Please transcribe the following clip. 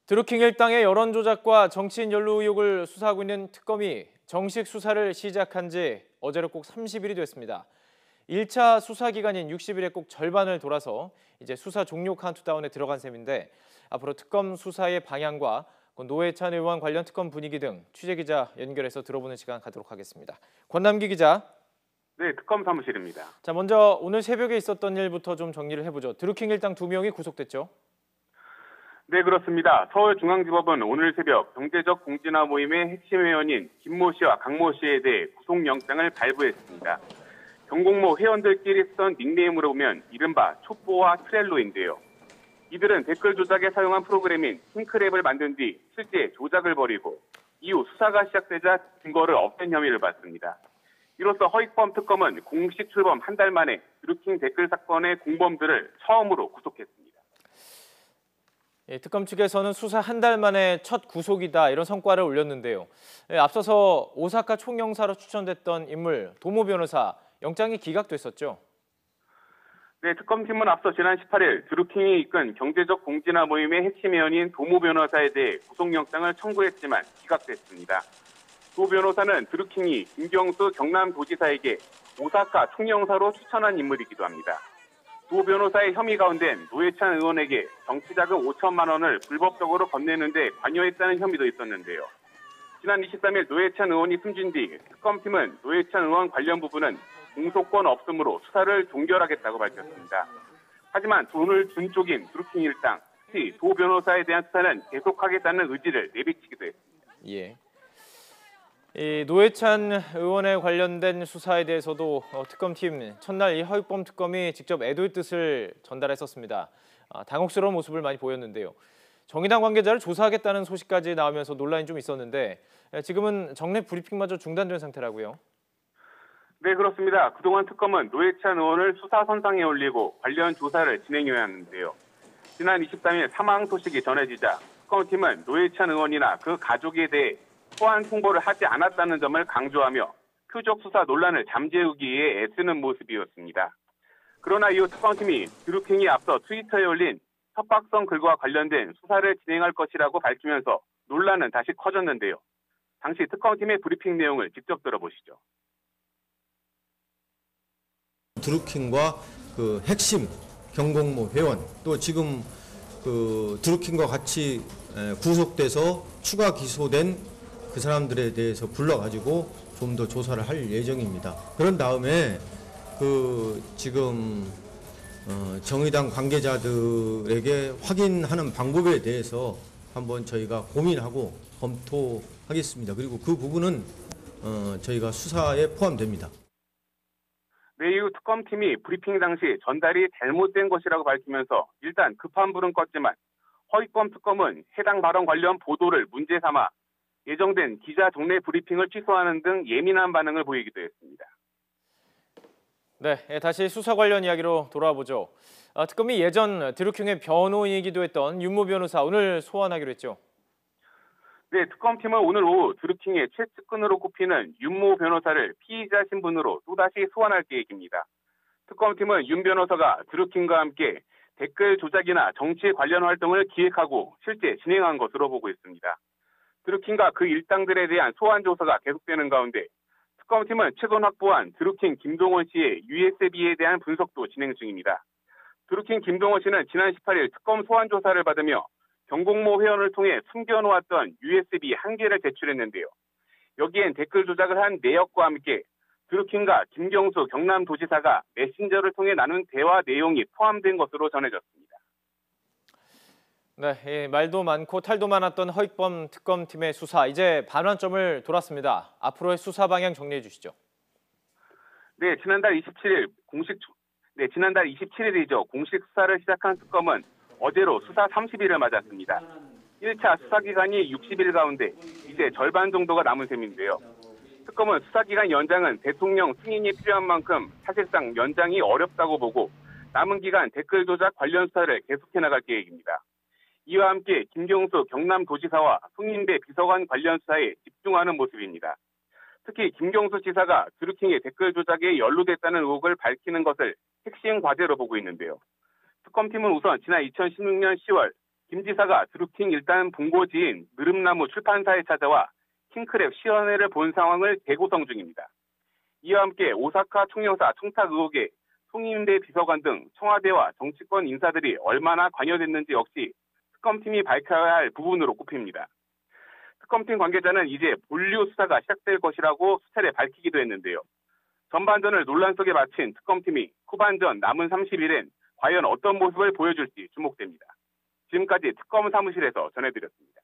드루킹 일당의 여론 조작과 정치인 연루 의혹을 수사하고 있는 특검이 정식 수사를 시작한 지 어제로 꼭 30일이 됐습니다. 1차 수사 기간인 60일에 꼭 절반을 돌아서 이제 수사 종료 카운트다운에 들어간 셈인데 앞으로 특검 수사의 방향과 노회찬 의원 관련 특검 분위기 등 취재기자 연결해서 들어보는 시간 갖도록 하겠습니다. 권남기 기자. 네, 특검 사무실입니다. 자, 먼저 오늘 새벽에 있었던 일부터 좀 정리를 해보죠. 드루킹 일당 2명이 구속됐죠? 네, 그렇습니다. 서울중앙지법은 오늘 새벽 경제적 공진화 모임의 핵심 회원인 김모 씨와 강모 씨에 대해 구속영장을 발부했습니다. 경공모 회원들끼리 쓰던 닉네임으로 보면 이른바 촛보와 트렐로인데요. 이들은 댓글 조작에 사용한 프로그램인 킹크랩을 만든 뒤 실제 조작을 벌이고 이후 수사가 시작되자 증거를 없앤 혐의를 받습니다. 이로써 허익범 특검은 공식 출범 한 달 만에 드루킹 댓글 사건의 공범들을 처음으로 구속했습니다. 특검 측에서는 수사 한 달 만에 첫 구속이다 이런 성과를 올렸는데요. 앞서서 오사카 총영사로 추천됐던 인물 도모 변호사 영장이 기각됐었죠. 네, 특검팀은 앞서 지난 18일 드루킹이 이끈 경제적 공진화 모임의 핵심 회원인 도모 변호사에 대해 구속영장을 청구했지만 기각됐습니다. 도 변호사는 드루킹이 김경수 경남도지사에게 오사카 총영사로 추천한 인물이기도 합니다. 도 변호사의 혐의 가운데는 노회찬 의원에게 정치자금 5천만 원을 불법적으로 건네는 데 관여했다는 혐의도 있었는데요. 지난 23일 노회찬 의원이 숨진 뒤 특검팀은 노회찬 의원 관련 부분은 공소권 없음으로 수사를 종결하겠다고 밝혔습니다. 하지만 돈을 준 쪽인 드루킹 일당, 특히 도 변호사에 대한 수사는 계속하겠다는 의지를 내비치기도 했습니다. 예. 이 노회찬 의원에 관련된 수사에 대해서도 특검팀 첫날 이 허익범 특검이 직접 애도의 뜻을 전달했었습니다. 당혹스러운 모습을 많이 보였는데요. 정의당 관계자를 조사하겠다는 소식까지 나오면서 논란이 좀 있었는데 지금은 정례 브리핑마저 중단된 상태라고요. 네, 그렇습니다. 그동안 특검은 노회찬 의원을 수사 선상에 올리고 관련 조사를 진행해야 하는데요. 지난 23일 사망 소식이 전해지자 특검팀은 노회찬 의원이나 그 가족에 대해 소환 통보를 하지 않았다는 점을 강조하며 표적 수사 논란을 잠재우기 위해 애쓰는 모습이었습니다. 그러나 이후 특검팀이 드루킹이 앞서 트위터에 올린 협박성 글과 관련된 수사를 진행할 것이라고 밝히면서 논란은 다시 커졌는데요. 당시 특검팀의 브리핑 내용을 직접 들어보시죠. 드루킹과 그 핵심 경공모 회원 또 지금 그 드루킹과 같이 구속돼서 추가 기소된 그 사람들에 대해서 불러가지고 좀 더 조사를 할 예정입니다. 그런 다음에 그 지금 정의당 관계자들에게 확인하는 방법에 대해서 한번 저희가 고민하고 검토하겠습니다. 그리고 그 부분은 저희가 수사에 포함됩니다. 네, 이후 특검팀이 브리핑 당시 전달이 잘못된 것이라고 밝히면서 일단 급한 불은 껐지만 허익범 특검은 해당 발언 관련 보도를 문제 삼아 예정된 기자 정례 브리핑을 취소하는 등 예민한 반응을 보이기도 했습니다. 네, 다시 수사 관련 이야기로 돌아보죠. 특검이 예전 드루킹의 변호인이기도 했던 윤모 변호사 오늘 소환하기로 했죠. 네, 특검팀은 오늘 오후 드루킹의 최측근으로 꼽히는 윤모 변호사를 피의자 신분으로 또다시 소환할 계획입니다. 특검팀은 윤 변호사가 드루킹과 함께 댓글 조작이나 정치 관련 활동을 기획하고 실제 진행한 것으로 보고 있습니다. 드루킹과 그 일당들에 대한 소환 조사가 계속되는 가운데 특검팀은 최근 확보한 드루킹 김동원 씨의 USB에 대한 분석도 진행 중입니다. 드루킹 김동원 씨는 지난 18일 특검 소환 조사를 받으며 경공모 회원을 통해 숨겨놓았던 USB 1개를 제출했는데요. 여기엔 댓글 조작을 한 내역과 함께 드루킹과 김경수 경남도지사가 메신저를 통해 나눈 대화 내용이 포함된 것으로 전해졌습니다. 네, 말도 많고 탈도 많았던 허익범 특검팀의 수사 이제 반환점을 돌았습니다. 앞으로의 수사 방향 정리해 주시죠. 네, 지난달 27일이죠. 공식 수사를 시작한 특검은 어제로 수사 30일을 맞았습니다. 1차 수사 기간이 60일 가운데 이제 절반 정도가 남은 셈인데요. 특검은 수사 기간 연장은 대통령 승인이 필요한 만큼 사실상 연장이 어렵다고 보고 남은 기간 댓글 조작 관련 수사를 계속해 나갈 계획입니다. 이와 함께 김경수 경남도지사와 송인배 비서관 관련 수사에 집중하는 모습입니다. 특히 김경수 지사가 드루킹의 댓글 조작에 연루됐다는 의혹을 밝히는 것을 핵심 과제로 보고 있는데요. 특검팀은 우선 지난 2016년 10월 김 지사가 드루킹 일단 본고지인 느릅나무 출판사에 찾아와 킹크랩 시연회를 본 상황을 재구성 중입니다. 이와 함께 오사카 총영사 청탁 의혹에 송임대 비서관 등 청와대와 정치권 인사들이 얼마나 관여됐는지 역시 특검팀이 밝혀야 할 부분으로 꼽힙니다. 특검팀 관계자는 이제 본류 수사가 시작될 것이라고 수차례 밝히기도 했는데요. 전반전을 논란 속에 마친 특검팀이 후반전 남은 30일엔 과연 어떤 모습을 보여줄지 주목됩니다. 지금까지 특검 사무실에서 전해드렸습니다.